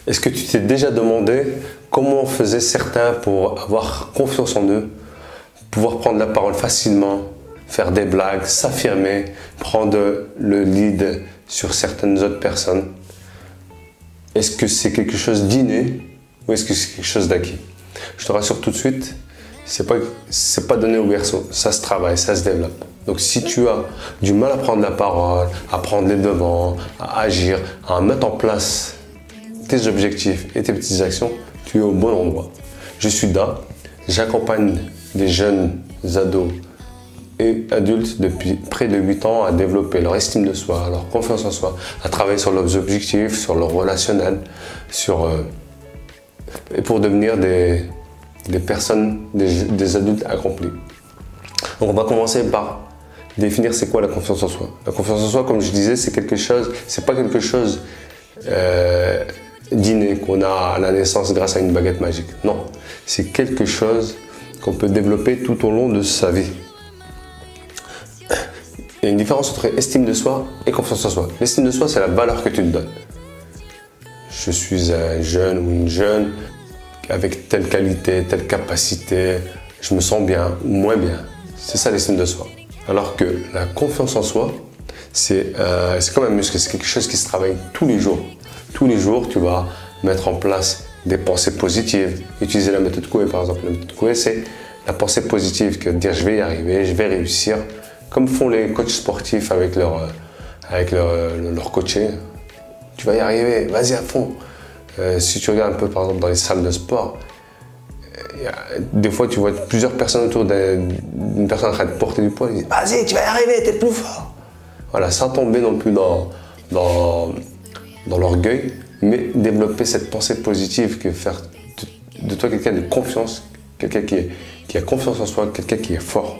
Est-ce que tu t'es déjà demandé comment faisaient certains pour avoir confiance en eux, pouvoir prendre la parole facilement, faire des blagues, s'affirmer, prendre le lead sur certaines autres personnes? Est-ce que c'est quelque chose d'inné ou est-ce que c'est quelque chose d'acquis? Je te rassure tout de suite, c'est pas donné au berceau, ça se travaille, ça se développe. Donc si tu as du mal à prendre la parole, à prendre les devants, à agir, à mettre en place tes objectifs et tes petites actions, tu es au bon endroit. Je suis Da, j'accompagne des jeunes ados et adultes depuis près de 8 ans à développer leur estime de soi, leur confiance en soi, à travailler sur leurs objectifs, sur leur relationnel, et pour devenir des personnes, des adultes accomplis. Donc on va commencer par définir c'est quoi la confiance en soi. La confiance en soi, comme je disais, c'est pas quelque chose d'inné qu'on a à la naissance grâce à une baguette magique. Non, c'est quelque chose qu'on peut développer tout au long de sa vie. Il y a une différence entre estime de soi et confiance en soi. L'estime de soi, c'est la valeur que tu te donnes. Je suis un jeune ou une jeune avec telle qualité, telle capacité, je me sens bien ou moins bien. C'est ça l'estime de soi. Alors que la confiance en soi, c'est comme un muscle, c'est quelque chose qui se travaille tous les jours. Tous les jours, tu vas mettre en place des pensées positives. Utiliser la méthode Coué par exemple. La méthode Coué, c'est la pensée positive, que dire je vais y arriver, je vais réussir. Comme font les coachs sportifs avec leur coaching. Tu vas y arriver, vas-y à fond. Si tu regardes un peu par exemple dans les salles de sport, des fois tu vois plusieurs personnes autour d'une personne en train de porter du poids, ils disent vas-y, tu vas y arriver, t'es le plus fort. Voilà, sans tomber non plus dans l'orgueil, mais développer cette pensée positive, que faire de toi quelqu'un de confiance, quelqu'un qui a confiance en soi, quelqu'un qui est fort.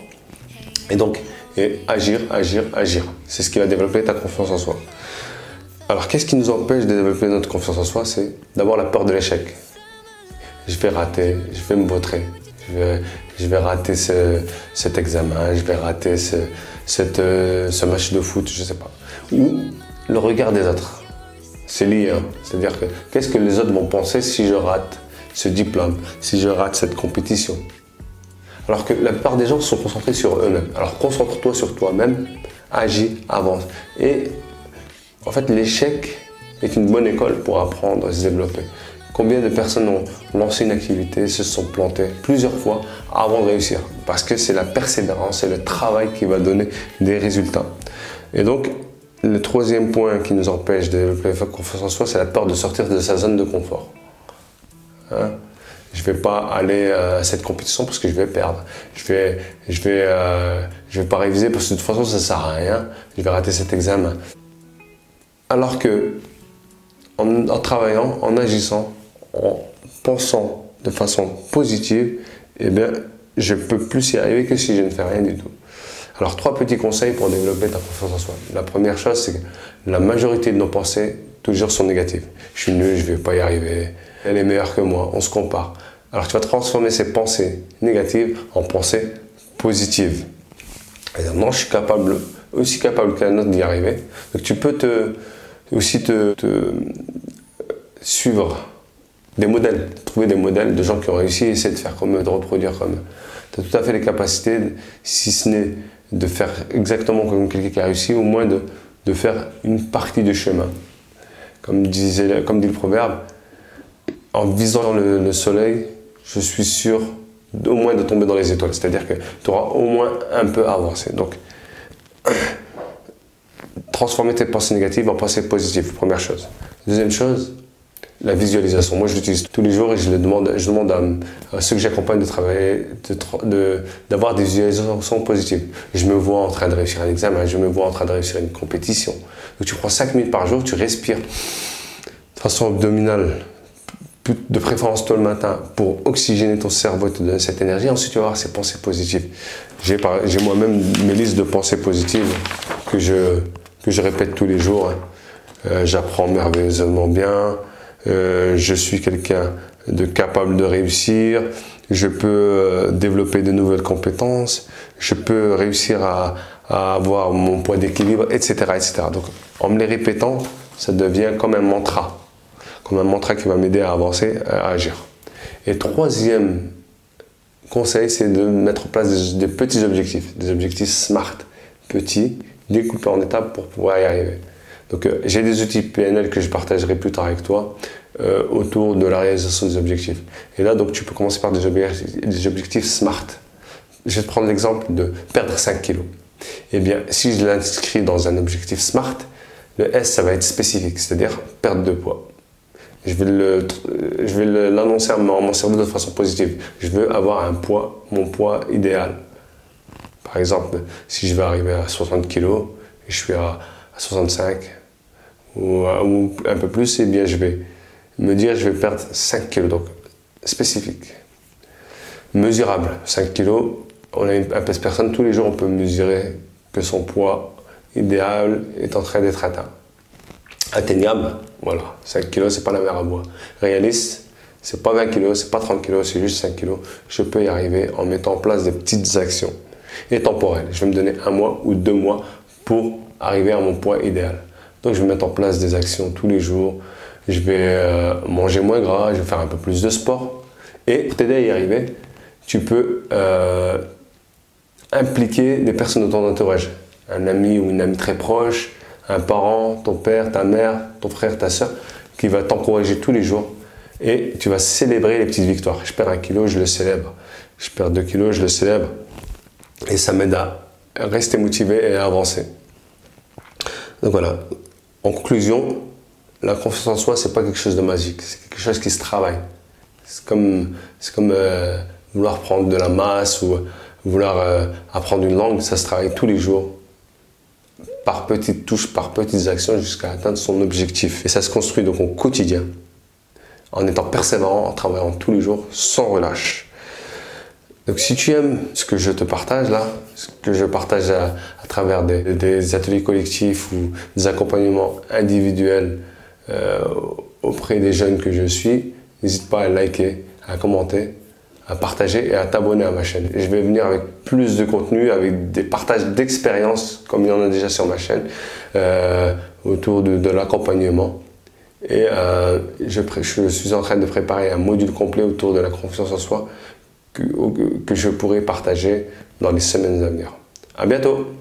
Et agir. C'est ce qui va développer ta confiance en soi. Alors, qu'est-ce qui nous empêche de développer notre confiance en soi? C'est d'abord la peur de l'échec. Je vais rater, je vais me vautrer, je vais rater cet examen, je vais rater ce match de foot, je ne sais pas. Ou le regard des autres. C'est lié, hein. C'est-à-dire que qu'est-ce que les autres vont penser si je rate ce diplôme, si je rate cette compétition? Alors que la plupart des gens sont concentrés sur eux-mêmes. Alors concentre-toi sur toi-même, agis, avance. Et en fait, l'échec est une bonne école pour apprendre à se développer. Combien de personnes ont lancé une activité, se sont plantées plusieurs fois avant de réussir? Parce que c'est la persévérance, c'est le travail qui va donner des résultats. Et donc, le troisième point qui nous empêche de développer la confiance en soi, c'est la peur de sortir de sa zone de confort. Hein? Je ne vais pas aller à cette compétition parce que je vais perdre. Je vais pas réviser parce que de toute façon ça ne sert à rien. Je vais rater cet examen. Alors que en travaillant, en agissant, en pensant de façon positive, eh bien, je peux plus y arriver que si je ne fais rien du tout. Alors 3 petits conseils pour développer ta confiance en soi. La première chose, c'est que la majorité de nos pensées toujours sont négatives. Je suis nul, je ne vais pas y arriver. Elle est meilleure que moi, on se compare. Alors tu vas transformer ces pensées négatives en pensées positives. Et non, je suis aussi capable qu'un autre d'y arriver. Donc tu peux aussi suivre des modèles, trouver des modèles de gens qui ont réussi, essayer de faire comme eux, de reproduire comme eux. Tu as tout à fait les capacités, si ce n'est de faire exactement comme quelqu'un qui a réussi, au moins de faire une partie du chemin. Comme dit le proverbe, en visant le soleil, je suis sûr au moins de tomber dans les étoiles. C'est-à-dire que tu auras au moins un peu avancé. Donc, transformer tes pensées négatives en pensées positives, première chose. Deuxième chose, la visualisation. Moi, je l'utilise tous les jours et je demande à ceux que j'accompagne de travailler, d'avoir des visualisations positives. Je me vois en train de réussir un examen, je me vois en train de réussir une compétition. Donc, tu prends 5 minutes par jour, tu respires de façon abdominale, de préférence tôt le matin, pour oxygéner ton cerveau et te donner cette énergie. Ensuite, tu vas avoir ces pensées positives. J'ai moi-même mes listes de pensées positives que je répète tous les jours. J'apprends merveilleusement bien. Je suis quelqu'un de capable de réussir. Je peux développer de nouvelles compétences. Je peux réussir à avoir mon point d'équilibre, etc., etc. Donc, en me les répétant, ça devient comme un mantra. comme un mantra qui va m'aider à avancer, à agir. Et troisième conseil, c'est de mettre en place des petits objectifs, des objectifs SMART, petits, découpés en étapes pour pouvoir y arriver. Donc j'ai des outils PNL que je partagerai plus tard avec toi autour de la réalisation des objectifs. Et là, donc tu peux commencer par des objectifs SMART. Je vais te prendre l'exemple de perdre 5 kilos. Eh bien, si je l'inscris dans un objectif SMART, le S, ça va être spécifique, c'est-à-dire perte de poids. Je vais l'annoncer à mon cerveau de façon positive. Je veux avoir mon poids idéal. Par exemple, si je vais arriver à 60 kg et je suis à 65 ou un peu plus, eh bien je vais me dire je vais perdre 5 kg. Donc spécifique. Mesurable, 5 kg. On a un pèse-personne, tous les jours on peut mesurer que son poids idéal est en train d'être atteint. Atteignable, voilà, 5 kg, c'est pas la mer à boire. Réaliste, c'est pas 20 kg, c'est pas 30 kg, c'est juste 5 kg. Je peux y arriver en mettant en place des petites actions. Et temporelles, je vais me donner 1 mois ou 2 mois pour arriver à mon poids idéal. Donc je vais mettre en place des actions tous les jours. Je vais manger moins gras, je vais faire un peu plus de sport. Et pour t'aider à y arriver, tu peux impliquer des personnes de ton entourage. Un ami ou une amie très proche, un parent, ton père, ta mère, ton frère, ta soeur, qui va t'encourager tous les jours et tu vas célébrer les petites victoires. Je perds 1 kilo, je le célèbre. Je perds 2 kilos, je le célèbre. Et ça m'aide à rester motivé et à avancer. Donc voilà, en conclusion, la confiance en soi, c'est pas quelque chose de magique, c'est quelque chose qui se travaille. C'est comme vouloir prendre de la masse ou vouloir apprendre une langue, ça se travaille tous les jours. Par petites touches, par petites actions jusqu'à atteindre son objectif. Et ça se construit donc au quotidien, en étant persévérant, en travaillant tous les jours, sans relâche. Donc si tu aimes ce que je te partage là, ce que je partage à travers des ateliers collectifs ou des accompagnements individuels auprès des jeunes que je suis, n'hésite pas à liker, à commenter, à partager et à t'abonner à ma chaîne. Et je vais venir avec plus de contenu, avec des partages d'expériences, comme il y en a déjà sur ma chaîne, autour de l'accompagnement. Et je suis en train de préparer un module complet autour de la confiance en soi que je pourrai partager dans les semaines à venir. À bientôt!